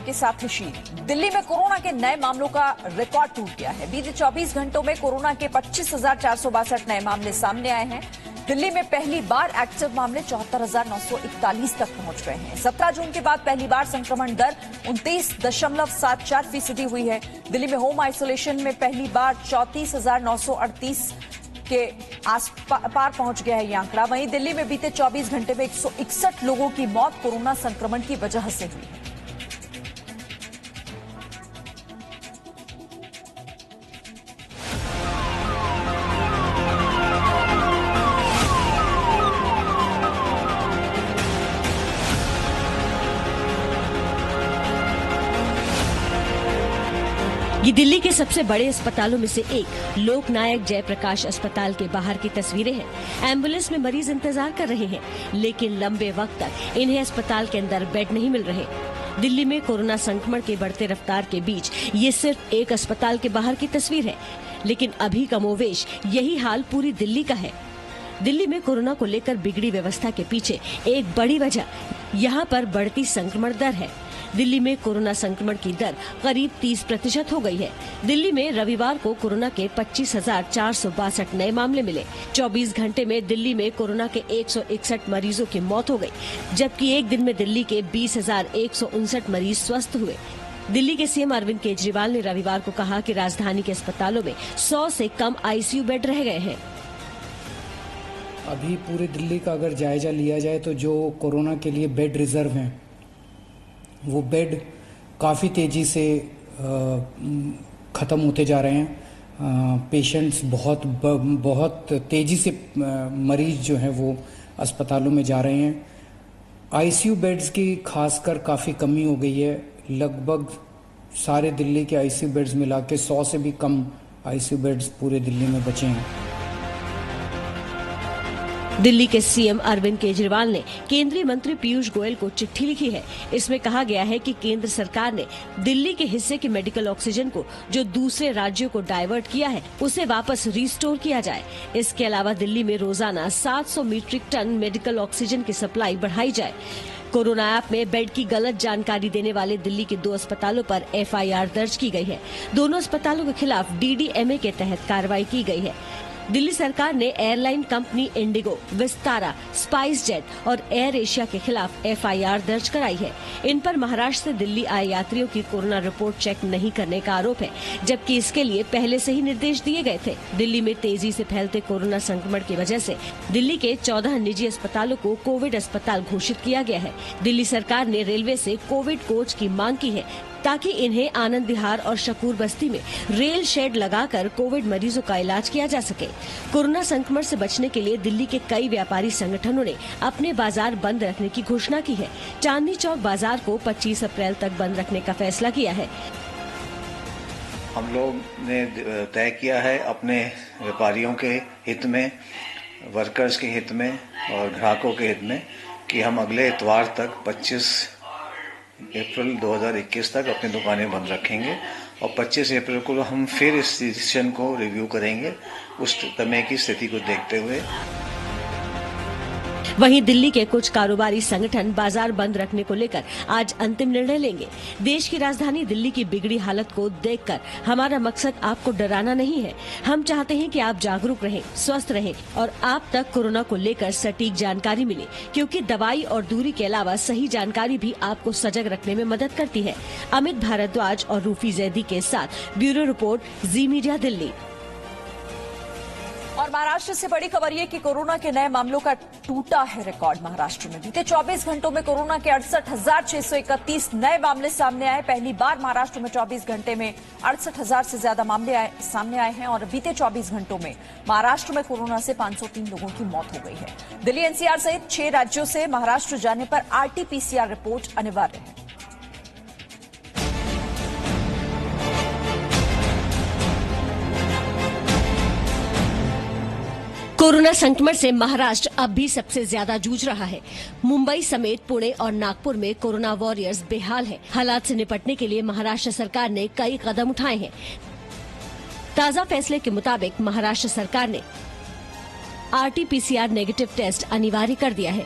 आपके साथ शील। दिल्ली में कोरोना के नए मामलों का रिकॉर्ड टूट गया है। बीते 24 घंटों में कोरोना के 25,462 नए मामले सामने आए हैं। दिल्ली में पहली बार एक्टिव मामले 74,941 तक पहुंच गए हैं। 17 जून के बाद पहली बार संक्रमण दर 29.74% हुई है। दिल्ली में होम आइसोलेशन में पहली बार 34,938 के आस पार पहुंच गया है ये आंकड़ा। वहीं दिल्ली में बीते 24 घंटे में 161 लोगों की मौत कोरोना संक्रमण की वजह से हुई है। ये दिल्ली के सबसे बड़े अस्पतालों में से एक लोकनायक जयप्रकाश अस्पताल के बाहर की तस्वीरें हैं। एम्बुलेंस में मरीज इंतजार कर रहे हैं, लेकिन लंबे वक्त तक इन्हें अस्पताल के अंदर बेड नहीं मिल रहे। दिल्ली में कोरोना संक्रमण के बढ़ते रफ्तार के बीच ये सिर्फ एक अस्पताल के बाहर की तस्वीर है, लेकिन अभी कमोवेश यही हाल पूरी दिल्ली का है। दिल्ली में कोरोना को लेकर बिगड़ी व्यवस्था के पीछे एक बड़ी वजह यहाँ पर बढ़ती संक्रमण दर है। दिल्ली में कोरोना संक्रमण की दर करीब 30% हो गई है। दिल्ली में रविवार को कोरोना के 25,462 नए मामले मिले। 24 घंटे में दिल्ली में कोरोना के 161 मरीजों की मौत हो गई, जबकि एक दिन में दिल्ली के 20,159 मरीज स्वस्थ हुए। दिल्ली के सीएम अरविंद केजरीवाल ने रविवार को कहा कि राजधानी के अस्पतालों में 100 से कम आईसीयू बेड रह गए हैं। अभी पूरे दिल्ली का अगर जायजा लिया जाए तो जो कोरोना के लिए बेड रिजर्व हैं, वो बेड काफ़ी तेज़ी से ख़त्म होते जा रहे हैं। पेशेंट्स बहुत तेज़ी से मरीज जो हैं वो अस्पतालों में जा रहे हैं। आईसीयू बेड्स की खासकर काफ़ी कमी हो गई है। लगभग सारे दिल्ली के आईसीयू बेड्स मिला के 100 से भी कम आईसीयू बेड्स पूरे दिल्ली में बचे हैं। दिल्ली के सीएम अरविंद केजरीवाल ने केंद्रीय मंत्री पीयूष गोयल को चिट्ठी लिखी है। इसमें कहा गया है कि केंद्र सरकार ने दिल्ली के हिस्से के मेडिकल ऑक्सीजन को जो दूसरे राज्यों को डाइवर्ट किया है, उसे वापस रिस्टोर किया जाए। इसके अलावा दिल्ली में रोजाना 700 मीट्रिक टन मेडिकल ऑक्सीजन की सप्लाई बढ़ाई जाए। कोरोना ऐप में बेड की गलत जानकारी देने वाले दिल्ली के 2 अस्पतालों पर एफआईआर दर्ज की गई है। दोनों अस्पतालों के खिलाफ डीडीएमए के तहत कार्रवाई की गई है। दिल्ली सरकार ने airline company Indigo, Vistara, spice jet और एयर एशिया के खिलाफ एफआईआर दर्ज कराई है। इन पर महाराष्ट्र से दिल्ली आए यात्रियों की कोरोना रिपोर्ट चेक नहीं करने का आरोप है, जबकि इसके लिए पहले से ही निर्देश दिए गए थे। दिल्ली में तेजी से फैलते कोरोना संक्रमण की वजह से दिल्ली के 14 निजी अस्पतालों को कोविड अस्पताल घोषित किया गया है। दिल्ली सरकार ने रेलवे से कोविड कोच की मांग की है, ताकि इन्हें आनंद विहार और शकूर बस्ती में रेल शेड लगाकर कोविड मरीजों का इलाज किया जा सके। कोरोना संक्रमण से बचने के लिए दिल्ली के कई व्यापारी संगठनों ने अपने बाजार बंद रखने की घोषणा की है। चांदनी चौक बाजार को 25 अप्रैल तक बंद रखने का फैसला किया है। हम लोग ने तय किया है अपने व्यापारियों के हित में, वर्कर्स के हित में और ग्राहकों के हित में कि हम अगले इतवार तक 25 अप्रैल 2021 तक अपनी दुकानें बंद रखेंगे और 25 अप्रैल को हम फिर इस डिसीजन को रिव्यू करेंगे उस समय की स्थिति को देखते हुए। वहीं दिल्ली के कुछ कारोबारी संगठन बाजार बंद रखने को लेकर आज अंतिम निर्णय लेंगे। देश की राजधानी दिल्ली की बिगड़ी हालत को देखकर हमारा मकसद आपको डराना नहीं है। हम चाहते हैं कि आप जागरूक रहें, स्वस्थ रहें और आप तक कोरोना को लेकर सटीक जानकारी मिले, क्योंकि दवाई और दूरी के अलावा सही जानकारी भी आपको सजग रखने में मदद करती है। अमित भारद्वाज और रूफी जैदी के साथ bureau report, Zee media, Delhi. और महाराष्ट्र से बड़ी खबर ये कि कोरोना के नए मामलों का टूटा है रिकॉर्ड। महाराष्ट्र में बीते 24 घंटों में कोरोना के 68,631 नए मामले सामने आए। पहली बार महाराष्ट्र में 24 घंटे में 68,000 से ज्यादा मामले सामने आए हैं और बीते 24 घंटों में महाराष्ट्र में कोरोना से 503 लोगों की मौत हो गई है। दिल्ली, एनसीआर सहित 6 राज्यों से महाराष्ट्र जाने पर आरटी-पीसीआर रिपोर्ट अनिवार्य है। कोरोना संक्रमण से महाराष्ट्र अब भी सबसे ज्यादा जूझ रहा है। मुंबई समेत पुणे और नागपुर में कोरोना वॉरियर्स बेहाल हैं। हालात से निपटने के लिए महाराष्ट्र सरकार ने कई कदम उठाए हैं। ताजा फैसले के मुताबिक महाराष्ट्र सरकार ने आरटी-पीसीआर नेगेटिव टेस्ट अनिवार्य कर दिया है।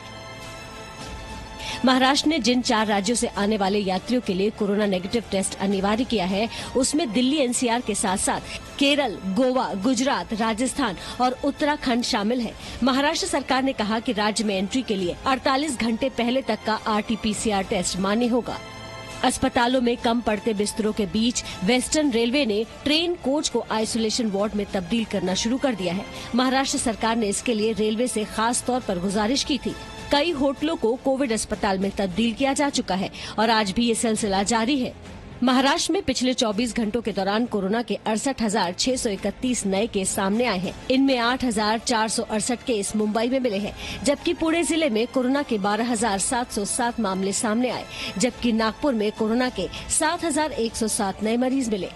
महाराष्ट्र ने जिन 4 राज्यों से आने वाले यात्रियों के लिए कोरोना नेगेटिव टेस्ट अनिवार्य किया है, उसमें दिल्ली एनसीआर के साथ साथ केरल, गोवा, गुजरात, राजस्थान और उत्तराखंड शामिल है। महाराष्ट्र सरकार ने कहा कि राज्य में एंट्री के लिए 48 घंटे पहले तक का RT-PCR टेस्ट मान्य होगा। अस्पतालों में कम पड़ते बिस्तरों के बीच वेस्टर्न रेलवे ने ट्रेन कोच को आइसोलेशन वार्ड में तब्दील करना शुरू कर दिया है। महाराष्ट्र सरकार ने इसके लिए रेलवे से खास तौर पर गुजारिश की थी। कई होटलों को कोविड अस्पताल में तब्दील किया जा चुका है और आज भी ये सिलसिला जारी है। महाराष्ट्र में पिछले 24 घंटों के दौरान कोरोना के 68,631 नए केस सामने आए हैं। इनमें 8,468 केस मुंबई में मिले हैं, जबकि पुणे जिले में कोरोना के 12,707 मामले सामने आए, जबकि नागपुर में कोरोना के 7,107 नए मरीज मिले।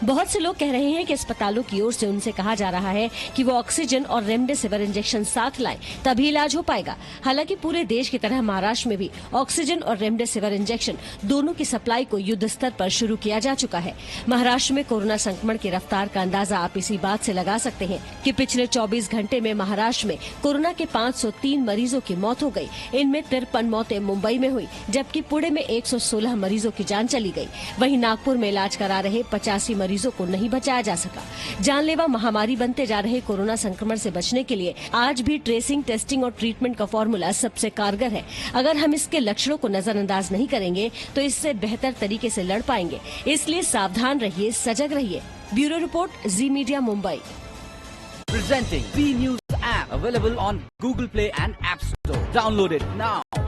बहुत से लोग कह रहे हैं कि अस्पतालों की ओर से उनसे कहा जा रहा है कि वो ऑक्सीजन और रेमडेसिविर इंजेक्शन साथ लाएं, तभी इलाज हो पाएगा। हालांकि पूरे देश की तरह महाराष्ट्र में भी ऑक्सीजन और रेमडेसिविर इंजेक्शन दोनों की सप्लाई को युद्ध स्तर पर शुरू किया जा चुका है। महाराष्ट्र में कोरोना संक्रमण की रफ्तार का अंदाजा आप इसी बात से लगा सकते हैं कि पिछले 24 घंटे में महाराष्ट्र में कोरोना के 503 मरीजों की मौत हो गई। इनमें 53 मौतें मुंबई में हुई, जबकि पुणे में 116 मरीजों की जान चली गई। वहीं नागपुर में इलाज करा रहे 85 मरीजों को नहीं बचाया जा सका। जानलेवा महामारी बनते जा रहे कोरोना संक्रमण से बचने के लिए आज भी ट्रेसिंग, टेस्टिंग और ट्रीटमेंट का फॉर्मूला सबसे कारगर है। अगर हम इसके लक्षणों को नजरअंदाज नहीं करेंगे तो इससे बेहतर तरीके से लड़ पाएंगे। इसलिए सावधान रहिए, सजग रहिए। Bureau report, Zee media, Mumbai. Presenting B News app, available on Google Play and App Store. Download it now.